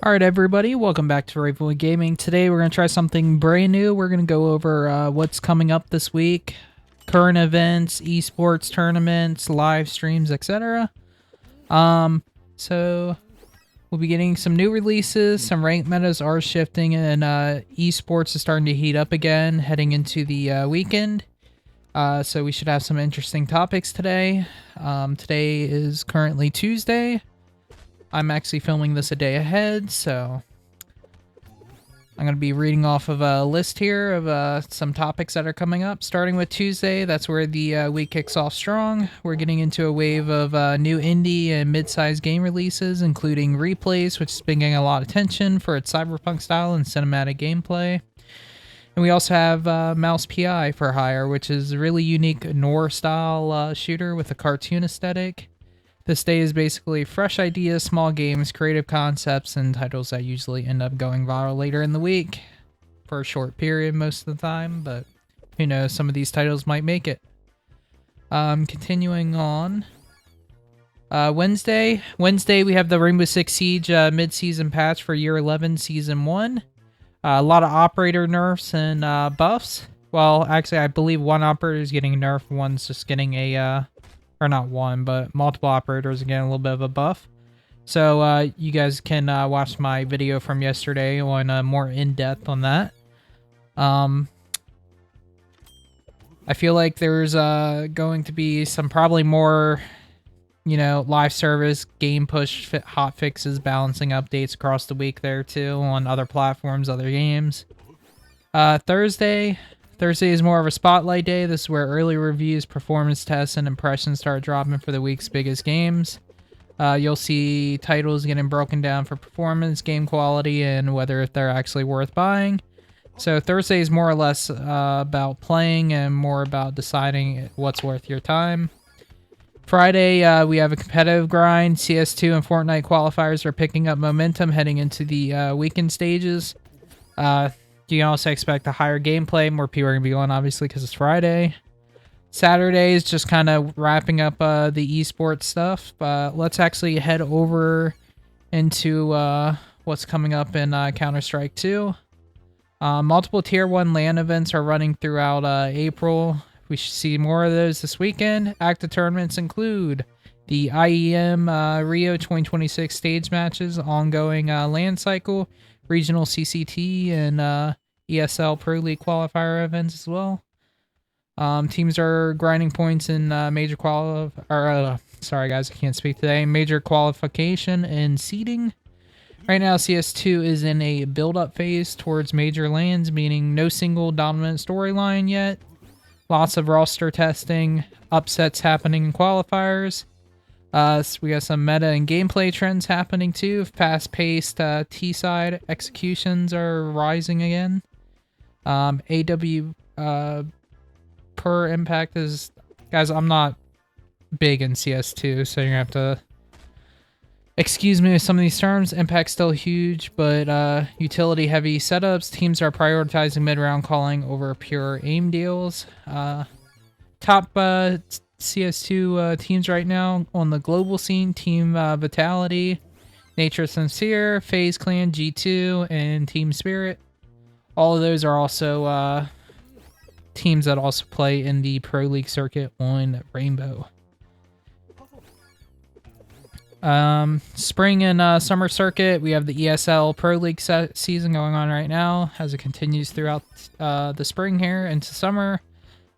Alright everybody, welcome back to RavenwoodGaming. Today we're going to try something brand new. We're going to go over what's coming up this week. Current events, eSports tournaments, live streams, etc. So we'll be getting some new releases, some ranked metas are shifting, and eSports is starting to heat up again, heading into the weekend. So we should have some interesting topics today. Today is currently Tuesday. I'm actually filming this a day ahead, so I'm going to be reading off of a list here of some topics that are coming up. Starting with Tuesday, that's where the week kicks off strong. We're getting into a wave of new indie and mid-sized game releases, including Replays, which has been getting a lot of attention for its cyberpunk style and cinematic gameplay. And we also have Mouse PI for hire, which is a really unique noir-style shooter with a cartoon aesthetic. This day is basically fresh ideas, small games, creative concepts, and titles that usually end up going viral later in the week for a short period most of the time, but who knows, some of these titles might make it. Continuing on. Wednesday we have the Rainbow Six Siege mid-season patch for Year 11 Season 1. A lot of operator nerfs and buffs. Well, actually, I believe one operator is getting nerfed, one's just getting a... or not one, but multiple operators are getting a little bit of a buff. So you guys can watch my video from yesterday on more in-depth on that. I feel like there's going to be some probably more, you know, live service, game push, hot fixes, balancing updates across the week there too on other platforms, other games. Thursday is more of a spotlight day. This is where early reviews, performance tests, and impressions start dropping for the week's biggest games. You'll see titles getting broken down for performance, game quality, and whether they're actually worth buying. So Thursday is more or less about playing and more about deciding what's worth your time. Friday, we have a competitive grind. CS2 and Fortnite qualifiers are picking up momentum heading into the weekend stages. You can also expect a higher gameplay. More people are going to be on, obviously, because it's Friday. Saturday is just kind of wrapping up the eSports stuff. But let's actually head over into what's coming up in Counter-Strike 2. Multiple Tier 1 LAN events are running throughout April. We should see more of those this weekend. Active tournaments include the IEM Rio 2026 stage matches, ongoing LAN cycle, regional CCT, and ESL Pro League qualifier events as well. Teams are grinding points in major sorry guys, I can't speak today. Major qualification and seeding. Right now, CS2 is in a build-up phase towards major lands, meaning no single dominant storyline yet. Lots of roster testing, upsets happening in qualifiers. So we got some meta and gameplay trends happening too. Fast-paced T-side executions are rising again. AW per impact is... Guys, I'm not big in CS2, so you're going to have to excuse me with some of these terms. Impact's still huge, but utility-heavy setups. Teams are prioritizing mid-round calling over pure aim deals. Top... CS2 teams right now on the global scene: Team Vitality, Nature Sincere, FaZe Clan, G2, and Team Spirit. All of those are also teams that also play in the Pro League circuit on Rainbow. Spring and summer circuit, we have the ESL Pro League season going on right now as it continues throughout the spring here into summer.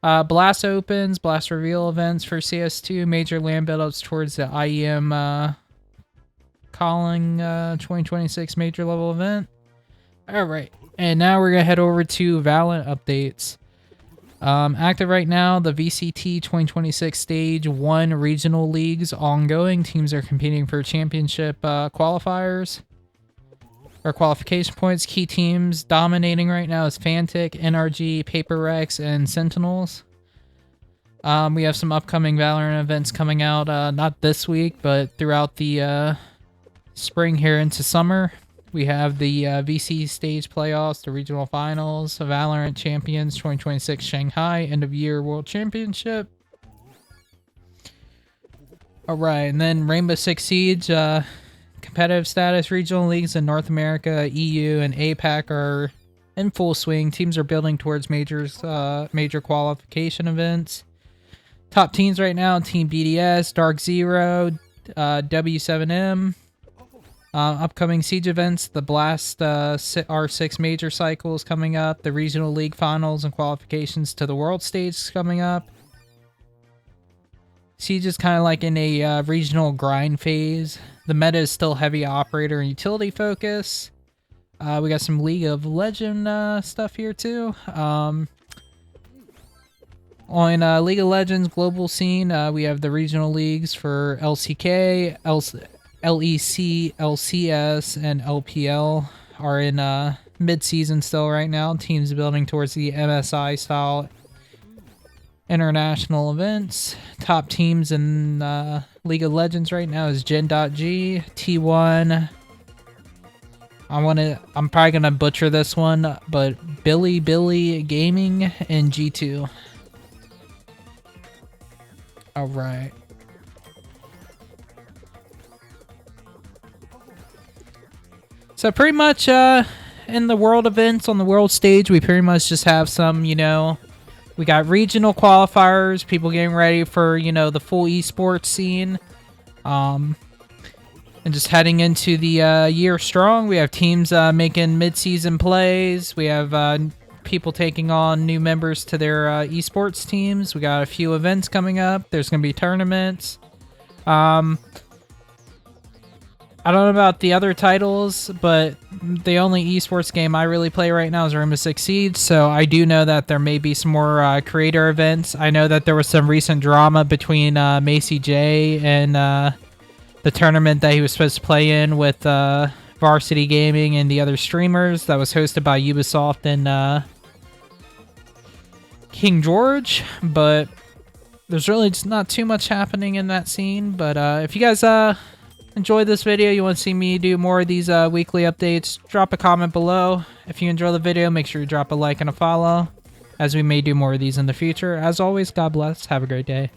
Blast opens, Blast reveal events for CS2, major LAN build-ups towards the IEM calling 2026 major level event. Alright, and now we're going to head over to Valorant updates. Active right now, the VCT 2026 Stage 1 regional leagues ongoing. Teams are competing for championship qualifiers. Or qualification points. Key teams dominating right now is Fantic, NRG, Paper Rex, and Sentinels. We have some upcoming Valorant events coming out, not this week, but throughout the spring here into summer. We have the VC stage playoffs, the regional finals, Valorant Champions 2026 Shanghai End of Year World Championship. Alright, and then Rainbow Six Siege. Competitive status, regional leagues in North America, EU, and APAC are in full swing. Teams are building towards major qualification events. Top teams right now, Team BDS, Dark Zero, W7M. Upcoming Siege events, the Blast R6 major cycles coming up, the regional league finals and qualifications to the world stage coming up. Siege is kind of like in a regional grind phase. The meta is still heavy operator and utility focus. We got some League of Legends stuff here too. On League of Legends global scene, we have the regional leagues for LCK, LEC, LCS, and LPL are in mid-season still right now. Teams building towards the MSI style international events. Top teams in League of Legends right now is Gen.G, T1. I'm probably gonna butcher this one, but Billy Gaming and G2. All right. So pretty much in the world events on the world stage, we pretty much just have some, we got regional qualifiers, people getting ready for, the full eSports scene. And just heading into the year strong, we have teams making mid-season plays. We have people taking on new members to their eSports teams. We got a few events coming up. There's going to be tournaments. I don't know about the other titles, but the only esports game I really play right now is Rainbow Six Siege, so I do know that there may be some more creator events. I know that there was some recent drama between Macy J and the tournament that he was supposed to play in with Varsity Gaming and the other streamers that was hosted by Ubisoft and King George, but there's really just not too much happening in that scene. But if you guys enjoyed this video, you want to see me do more of these weekly updates, drop a comment below. If you enjoy the video, make sure you drop a like and a follow, as we may do more of these in the future. As always, God bless. Have a great day.